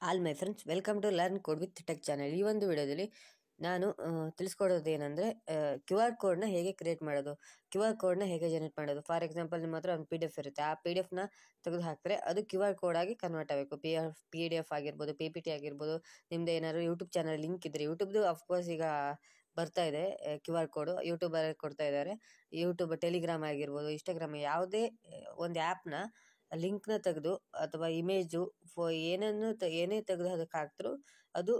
All my friends, welcome to learn code with tech channel. ಈ ಒಂದು ವಿಡಿಯೋದಲ್ಲಿ ನಾನು ತಿಳಿಸ್ಕೊಡೋದು ಏನಂದರೆ ಕ್ಯೂ ಆರ್ ಕೋಡ್ನ ಹೇಗೆ ಕ್ರಿಯೇಟ್ ಮಾಡೋದು, ಕ್ಯೂ ಆರ್ ಕೋಡ್ನ ಹೇಗೆ ಜನರೇಟ್ ಮಾಡೋದು. ಫಾರ್ ಎಕ್ಸಾಂಪಲ್, ನಿಮ್ಮ ಹತ್ರ ಒಂದು PDF ಇರುತ್ತೆ. ಆ PDF ತೆಗೆದು ಹಾಕಿದ್ರೆ ಅದು ಕ್ಯೂ ಆರ್ ಕೋಡ್ ಆಗಿ ಕನ್ವರ್ಟ್ ಆಗಬೇಕು. PDF ಆಗಿರ್ಬೋದು, PPT ಆಗಿರ್ಬೋದು. ನಿಮ್ಮದು ಏನಾದ್ರು ಯೂಟ್ಯೂಬ್ ಚಾನಲ್ ಲಿಂಕ್ ಇದ್ದರೆ, ಯೂಟ್ಯೂಬ್ದು ಅಫ್ಕೋರ್ಸ್ ಈಗ ಬರ್ತಾ ಇದೆ ಕ್ಯೂ ಆರ್ ಕೋಡು, ಯೂಟ್ಯೂಬರ್ ಕೊಡ್ತಾ ಇದ್ದಾರೆ. ಯೂಟ್ಯೂಬ್, ಟೆಲಿಗ್ರಾಮ್ ಆಗಿರ್ಬೋದು, ಇನ್ಸ್ಟಾಗ್ರಾಮ್, ಯಾವುದೇ ಒಂದು ಆ್ಯಪ್ನ ಲಿಂಕ್ನ ತೆಗೆದು ಅಥವಾ ಇಮೇಜು ಏನೇ ತೆಗೆದು ಅದಕ್ಕೆ ಹಾಕಿದ್ರು ಅದು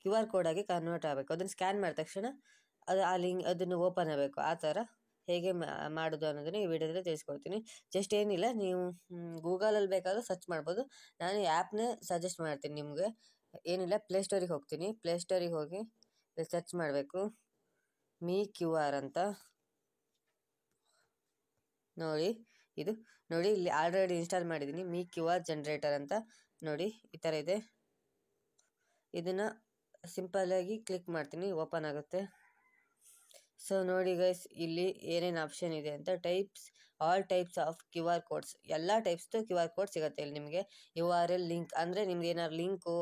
ಕ್ಯೂ ಆರ್ ಕೋಡ್ ಆಗಿ ಕನ್ವರ್ಟ್ ಆಗಬೇಕು. ಅದನ್ನು ಸ್ಕ್ಯಾನ್ ಮಾಡಿದ ತಕ್ಷಣ ಅದನ್ನು ಓಪನ್ ಆಗಬೇಕು. ಆ ಥರ ಹೇಗೆ ಮಾಡೋದು ಅನ್ನೋದನ್ನು ಈ ವಿಡಿಯೋದಲ್ಲಿ ತಿಳಿಸ್ಕೊಡ್ತೀನಿ. ಜಸ್ಟ್ ಏನಿಲ್ಲ, ನೀವು ಗೂಗಲಲ್ಲಿ ಬೇಕಾದರೂ ಸರ್ಚ್ ಮಾಡ್ಬೋದು. ನಾನು ಆ್ಯಪ್ನೇ ಸಜೆಸ್ಟ್ ಮಾಡ್ತೀನಿ ನಿಮಗೆ. ಏನಿಲ್ಲ, ಪ್ಲೇಸ್ಟೋರಿಗೆ ಹೋಗ್ತೀನಿ. ಪ್ಲೇಸ್ಟೋರಿಗೆ ಹೋಗಿ ಸರ್ಚ್ ಮಾಡಬೇಕು, ಮೀ ಕ್ಯೂ ಆರ್ ಅಂತ. ನೋಡಿ ಇಲ್ಲಿ ಆಲ್ರೆಡಿ ಇನ್ಸ್ಟಾಲ್ ಮಾಡಿದ್ದೀನಿ, ಮೀ ಕ್ಯೂ ಆರ್ ಜನರೇಟರ್ ಅಂತ. ನೋಡಿ, ಈ ಥರ ಇದೆ. ಇದನ್ನು ಸಿಂಪಲ್ಲಾಗಿ ಕ್ಲಿಕ್ ಮಾಡ್ತೀನಿ, ಓಪನ್ ಆಗುತ್ತೆ. ಸೊ ನೋಡಿ ಗೈಸ್, ಇಲ್ಲಿ ಏನೇನು ಆಪ್ಷನ್ ಇದೆ ಅಂತ. All types of Q R codes, ಎಲ್ಲ ಟೈಪ್ಸ್ದು ಕ್ಯೂ ಆರ್ ಕೋಡ್ ಸಿಗುತ್ತೆ ಇಲ್ಲಿ ನಿಮಗೆ. URL ಲಿಂಕ್ ಅಂದರೆ ನಿಮ್ಗೆ ಏನಾದ್ರು ಲಿಂಕು,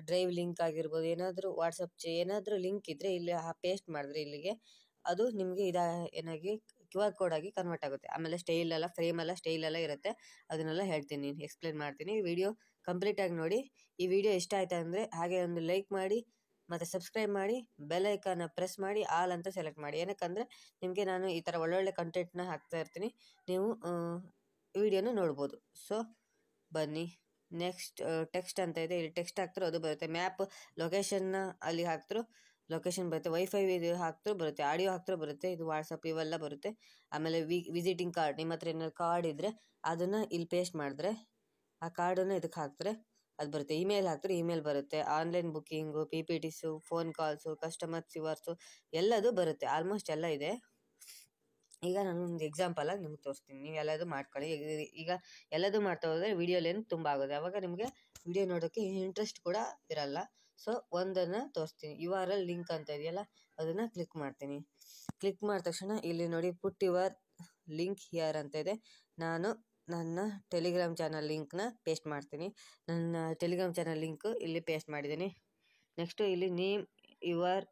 ಡ್ರೈವ್ ಲಿಂಕ್ ಆಗಿರ್ಬೋದು, ಏನಾದರೂ ವಾಟ್ಸಪ್ ಏನಾದರೂ ಲಿಂಕ್ ಇದ್ದರೆ ಇಲ್ಲಿ ಪೇಸ್ಟ್ ಮಾಡಿದ್ರೆ ಇಲ್ಲಿಗೆ ಅದು ನಿಮಗೆ ಏನಾಗಿ ಕ್ಯೂ ಆರ್ ಕೋಡ್ ಆಗಿ ಕನ್ವರ್ಟ್ ಆಗುತ್ತೆ. ಆಮೇಲೆ ಫ್ರೇಮೆಲ್ಲ ಸ್ಟೈಲೆಲ್ಲ ಇರುತ್ತೆ. ಅದನ್ನೆಲ್ಲ ಹೇಳ್ತೀನಿ, ಎಕ್ಸ್ಪ್ಲೇನ್ ಮಾಡ್ತೀನಿ. ಈ ವಿಡಿಯೋ ಕಂಪ್ಲೀಟಾಗಿ ನೋಡಿ. ಈ ವಿಡಿಯೋ ಇಷ್ಟ ಆಯ್ತು ಅಂದರೆ ಹಾಗೆ ಒಂದು ಲೈಕ್ ಮಾಡಿ ಮತ್ತು ಸಬ್ಸ್ಕ್ರೈಬ್ ಮಾಡಿ, ಬೆಲ್ ಐಕಾನ್ನ ಪ್ರೆಸ್ ಮಾಡಿ, ಆಲ್ ಅಂತ ಸೆಲೆಕ್ಟ್ ಮಾಡಿ. ಏನಕ್ಕಂದರೆ ನಿಮಗೆ ನಾನು ಈ ಥರ ಒಳ್ಳೊಳ್ಳೆ ಕಂಟೆಂಟ್ನ ಹಾಕ್ತಾ ಇರ್ತೀನಿ, ನೀವು ವಿಡಿಯೋನ ನೋಡ್ಬೋದು. ಸೊ ಬನ್ನಿ. ನೆಕ್ಸ್ಟ್ ಟೆಕ್ಸ್ಟ್ ಅಂತ ಇದೆ, ಇಲ್ಲಿ ಟೆಕ್ಸ್ಟ್ ಹಾಕ್ತಿರೋ ಅದು ಬರುತ್ತೆ. ಮ್ಯಾಪ್, ಲೊಕೇಶನ್ನ ಅಲ್ಲಿ ಹಾಕ್ತಿರೋ ಲೊಕೇಶನ್ ಬರುತ್ತೆ. ವೈಫೈ ಇದು ಹಾಕ್ತಿರೋ ಬರುತ್ತೆ. ಆಡಿಯೋ ಹಾಕ್ತಿರೋ ಬರುತ್ತೆ. ಇದು ವಾಟ್ಸಪ್ ಇವೆಲ್ಲ ಬರುತ್ತೆ. ಆಮೇಲೆ ವಿಸಿಟಿಂಗ್ ಕಾರ್ಡ್, ನಿಮ್ಮ ಹತ್ರ ಏನಾದ್ರು ಕಾರ್ಡ್ ಇದ್ದರೆ ಅದನ್ನು ಇಲ್ಲಿ ಪೇಸ್ಟ್ ಮಾಡಿದ್ರೆ ಆ ಕಾರ್ಡನ್ನು ಇದಕ್ಕೆ ಹಾಕ್ತಾರೆ, ಅದು ಬರುತ್ತೆ. ಇಮೇಲ್ ಹಾಕ್ತಾರೆ, ಇಮೇಲ್ ಬರುತ್ತೆ. ಆನ್ಲೈನ್ ಬುಕ್ಕಿಂಗು, PPTಸು, ಫೋನ್ ಕಾಲ್ಸು, ಕಸ್ಟಮರ್ ಸಿವರ್ಸು ಎಲ್ಲದು ಬರುತ್ತೆ. ಆಲ್ಮೋಸ್ಟ್ ಎಲ್ಲ ಇದೆ. ಈಗ ನಾನು ಒಂದು ಎಕ್ಸಾಂಪಲಾಗಿ ನಿಮ್ಗೆ ತೋರಿಸ್ತೀನಿ, ನೀವು ಎಲ್ಲದು ಮಾಡ್ಕೊಳ್ಳಿ. ಈಗ ಎಲ್ಲದು ಮಾಡ್ತಾ ಹೋದರೆ ವಿಡಿಯೋ ಲೆಂತ್ ತುಂಬ ಆಗೋದು, ಆವಾಗ ನಿಮಗೆ ವಿಡಿಯೋ ನೋಡೋಕ್ಕೆ ಇಂಟ್ರೆಸ್ಟ್ ಕೂಡ ಇರಲ್ಲ. ಸೊ ಒಂದನ್ನು ತೋರಿಸ್ತೀನಿ. URL ಲಿಂಕ್ ಅಂತ ಇದೆಯಲ್ಲ, ಅದನ್ನು ಕ್ಲಿಕ್ ಮಾಡ್ತೀನಿ. ಕ್ಲಿಕ್ ಮಾಡಿದ ತಕ್ಷಣ ಇಲ್ಲಿ ನೋಡಿ, ಪುಟ್ ಯುವರ್ ಲಿಂಕ್ ಹಿಯರ್ ಅಂತ ಇದೆ. ನಾನು ನನ್ನ ಟೆಲಿಗ್ರಾಮ್ ಚಾನಲ್ ಲಿಂಕ್ನ ಪೇಸ್ಟ್ ಮಾಡ್ತೀನಿ. ನನ್ನ ಟೆಲಿಗ್ರಾಮ್ ಚಾನಲ್ ಲಿಂಕು ಇಲ್ಲಿ ಪೇಸ್ಟ್ ಮಾಡಿದ್ದೀನಿ. ನೆಕ್ಸ್ಟು ಇಲ್ಲಿ name your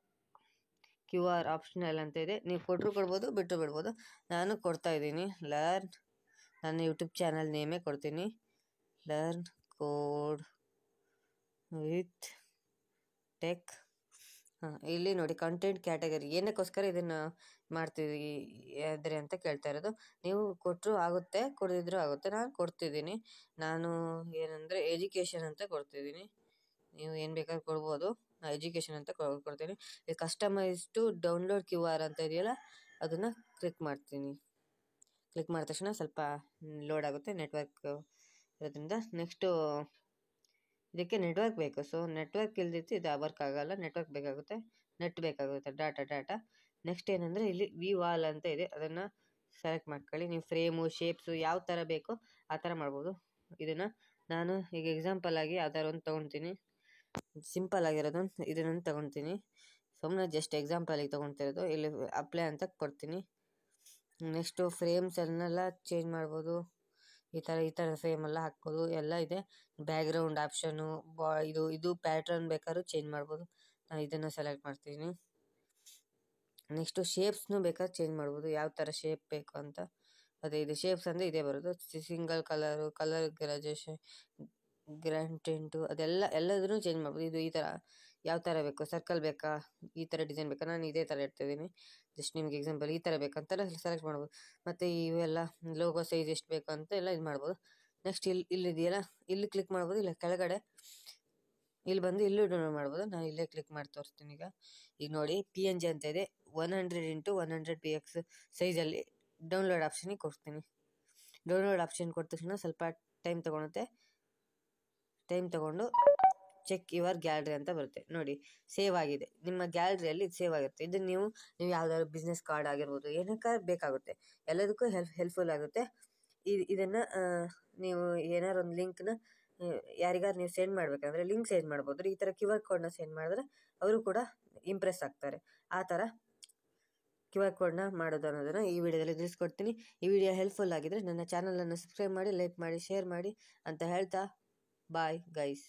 Q R optional ಅಂತ ಇದೆ. ನೀವು ಕೊಡ್ಬೋದು, ಬಿಟ್ಟು ಬಿಡ್ಬೋದು. ನಾನು ಕೊಡ್ತಾ ಇದ್ದೀನಿ ಲರ್ನ್, ನನ್ನ ಯೂಟ್ಯೂಬ್ ಚಾನಲ್ ನೇಮೇ ಕೊಡ್ತೀನಿ, ಲರ್ನ್ ಕೋಡ್ ವಿತ್ ಟೆಕ್. ಇಲ್ಲಿ ನೋಡಿ, ಕಂಟೆಂಟ್ ಕ್ಯಾಟಗರಿ, ಏನಕ್ಕೋಸ್ಕರ ಇದನ್ನು ಮಾಡ್ತಿದ್ರಿ ಅಂತ ಕೇಳ್ತಾ ಇರೋದು. ನೀವು ಕೊಟ್ಟರು ಆಗುತ್ತೆ, ಕೊಡದಿದ್ರೂ ಆಗುತ್ತೆ. ನಾನು ಕೊಡ್ತಿದ್ದೀನಿ. ನಾನು ಏನಂದರೆ ಎಜುಕೇಷನ್ ಅಂತ ಕೊಡ್ತಿದ್ದೀನಿ. ನೀವು ಏನು ಬೇಕಾದ್ರೂ ಕೊಡ್ಬೋದು. ನಾನು ಎಜುಕೇಷನ್ ಅಂತ ಕೊಡ್ತೀನಿ. ಇದು customize to download Q R ಅಂತ ಇದೆಯಲ್ಲ, ಅದನ್ನು ಕ್ಲಿಕ್ ಮಾಡ್ತೀನಿ. ಕ್ಲಿಕ್ ಮಾಡಿದ ತಕ್ಷಣ ಸ್ವಲ್ಪ ಲೋಡ್ ಆಗುತ್ತೆ, ನೆಟ್ವರ್ಕ್ ಇರೋದ್ರಿಂದ. ನೆಕ್ಸ್ಟು ಇದಕ್ಕೆ ನೆಟ್ವರ್ಕ್ ಬೇಕು. ಸೊ ನೆಟ್ವರ್ಕ್ ಇಲ್ದಿತ್ತು ಇದು ವರ್ಕ್ ಆಗೋಲ್ಲ, ನೆಟ್ವರ್ಕ್ ಬೇಕಾಗುತ್ತೆ, ನೆಟ್ ಬೇಕಾಗುತ್ತೆ, ಡಾಟಾ. ನೆಕ್ಸ್ಟ್ ಏನಂದರೆ ಇಲ್ಲಿ ವ್ಯೂ ಆಲ್ ಅಂತ ಇದೆ, ಅದನ್ನು ಸೆಲೆಕ್ಟ್ ಮಾಡ್ಕೊಳ್ಳಿ. ನೀವು ಫ್ರೇಮು, ಶೇಪ್ಸು ಯಾವ ಥರ ಬೇಕೋ ಆ ಥರ ಮಾಡ್ಬೋದು. ಇದನ್ನು ನಾನು ಈಗ ಎಕ್ಸಾಂಪಲ್ ಆಗಿ ಯಾವ ಥರ ಒಂದು ತೊಗೊತೀನಿ, ಸಿಂಪಲ್ ಆಗಿರೋದು ಇದನ್ನು ತೊಗೊತೀನಿ. ಸುಮ್ಮನೆ ಜಸ್ಟ್ ಎಕ್ಸಾಂಪಲಿಗೆ ತೊಗೊತಿರೋದು. ಇಲ್ಲಿ ಅಪ್ಲೈ ಅಂತ ಕೊಡ್ತೀನಿ. ನೆಕ್ಸ್ಟು ಫ್ರೇಮ್ಸನ್ನೆಲ್ಲ ಚೇಂಜ್ ಮಾಡ್ಬೋದು. ಈ ಥರ ಫ್ರೇಮೆಲ್ಲ ಹಾಕ್ಬೋದು, ಎಲ್ಲ ಇದೆ. ಬ್ಯಾಕ್ಗ್ರೌಂಡ್ ಆಪ್ಷನು, ಇದು ಪ್ಯಾಟ್ರನ್ ಬೇಕಾದ್ರೂ ಚೇಂಜ್ ಮಾಡ್ಬೋದು. ನಾನು ಇದನ್ನು ಸೆಲೆಕ್ಟ್ ಮಾಡ್ತೀನಿ. ನೆಕ್ಸ್ಟು ಶೇಪ್ಸ್ನೂ ಬೇಕಾದ್ರೆ ಚೇಂಜ್ ಮಾಡ್ಬೋದು, ಯಾವ ಥರ ಶೇಪ್ ಬೇಕು ಅಂತ. ಇದು ಶೇಪ್ಸ್ ಅಂದರೆ ಇದೇ ಬರೋದು. ಸಿಂಗಲ್ ಕಲರ್ ಗ್ರಾಂಟೆಂಟು ಎಲ್ಲದನ್ನು ಚೇಂಜ್ ಮಾಡ್ಬೋದು. ಇದು ಈ ಥರ ಯಾವ ಥರ ಬೇಕು, ಸರ್ಕಲ್ ಬೇಕಾ, ಈ ಥರ ಡಿಸೈನ್ ಬೇಕಾ, ನಾನು ಇದೇ ಥರ ಇಡ್ತಿದ್ದೀನಿ. ಜಸ್ಟ್ ನಿಮ್ಗೆ ಎಕ್ಸಾಂಪಲ್ ಈ ಥರ ಬೇಕಂತೆಲ್ಲ ಸೆಲೆಕ್ಟ್ ಮಾಡ್ಬೋದು. ಮತ್ತು ಇವೆಲ್ಲ ಲೋಗೋ ಸೈಜ್ ಎಷ್ಟು ಬೇಕು ಅಂತ ಎಲ್ಲ ಇದು ಮಾಡ್ಬೋದು. ನೆಕ್ಸ್ಟ್ ಇಲ್ಲಿದೆಯಲ್ಲ, ಇಲ್ಲಿ ಕ್ಲಿಕ್ ಮಾಡ್ಬೋದು. ಇಲ್ಲ ಕೆಳಗಡೆ ಇಲ್ಲಿ ಬಂದು ಇಲ್ಲೂ ಡೌನ್ಲೋಡ್ ಮಾಡ್ಬೋದು. ನಾನು ಇಲ್ಲೇ ಕ್ಲಿಕ್ ಮಾಡಿ ತೋರಿಸ್ತೀನಿ. ಈಗ ನೋಡಿ, PNG ಅಂತ ಇದೆ, 100x100 px ಸೈಜಲ್ಲಿ ಡೌನ್ಲೋಡ್ ಆಪ್ಷನಿಗೆ ಕೊಡ್ತೀನಿ. ಡೌನ್ಲೋಡ್ ಆಪ್ಷನ್ ಕೊಟ್ಟ ತಕ್ಷಣ ಸ್ವಲ್ಪ ಟೈಮ್ ತೊಗೊಳುತ್ತೆ. ಟೈಮ್ ತೊಗೊಂಡು ಚೆಕ್ ಯುವರ್ ಗ್ಯಾಲರಿ ಅಂತ ಬರುತ್ತೆ. ನೋಡಿ, ಸೇವ್ ಆಗಿದೆ. ನಿಮ್ಮ ಗ್ಯಾಲರಿಯಲ್ಲಿ ಇದು ಸೇವ್ ಆಗಿರುತ್ತೆ. ಇದನ್ನು ನೀವು ಯಾವುದಾದ್ರು ಬಿಸ್ನೆಸ್ ಕಾರ್ಡ್ ಆಗಿರ್ಬೋದು, ಏನಕ್ಕಾದ್ರೂ ಬೇಕಾಗುತ್ತೆ, ಎಲ್ಲದಕ್ಕೂ ಹೆಲ್ಪ್ಫುಲ್ ಆಗುತ್ತೆ. ಇದನ್ನು ನೀವು ಏನಾದ್ರು ಒಂದು ಲಿಂಕ್ನ ಯಾರಿಗಾದ್ರು ನೀವು ಸೆಂಡ್ ಮಾಡಬೇಕಂದ್ರೆ ಲಿಂಕ್ ಸೆಂಡ್ ಮಾಡ್ಬೋದು. ಈ ಥರ ಕ್ಯೂ ಆರ್ ಕೋಡ್ನ ಸೆಂಡ್ ಮಾಡಿದ್ರೆ ಅವರು ಕೂಡ ಇಂಪ್ರೆಸ್ ಆಗ್ತಾರೆ. ಆ ಥರ ಕ್ಯೂ ಆರ್ ಕೋಡ್ನ ಮಾಡೋದು ಅನ್ನೋದನ್ನು ಈ ವಿಡಿಯೋದಲ್ಲಿ ತಿಳಿಸ್ಕೊಡ್ತೀನಿ. ಈ ವಿಡಿಯೋ ಹೆಲ್ಪ್ಫುಲ್ ಆಗಿದ್ರೆ ನನ್ನ ಚಾನಲನ್ನು ಸಬ್ಸ್ಕ್ರೈಬ್ ಮಾಡಿ, ಲೈಕ್ ಮಾಡಿ, ಶೇರ್ ಮಾಡಿ ಅಂತ ಹೇಳ್ತಾ ಬಾಯ್ ಗೈಸ್.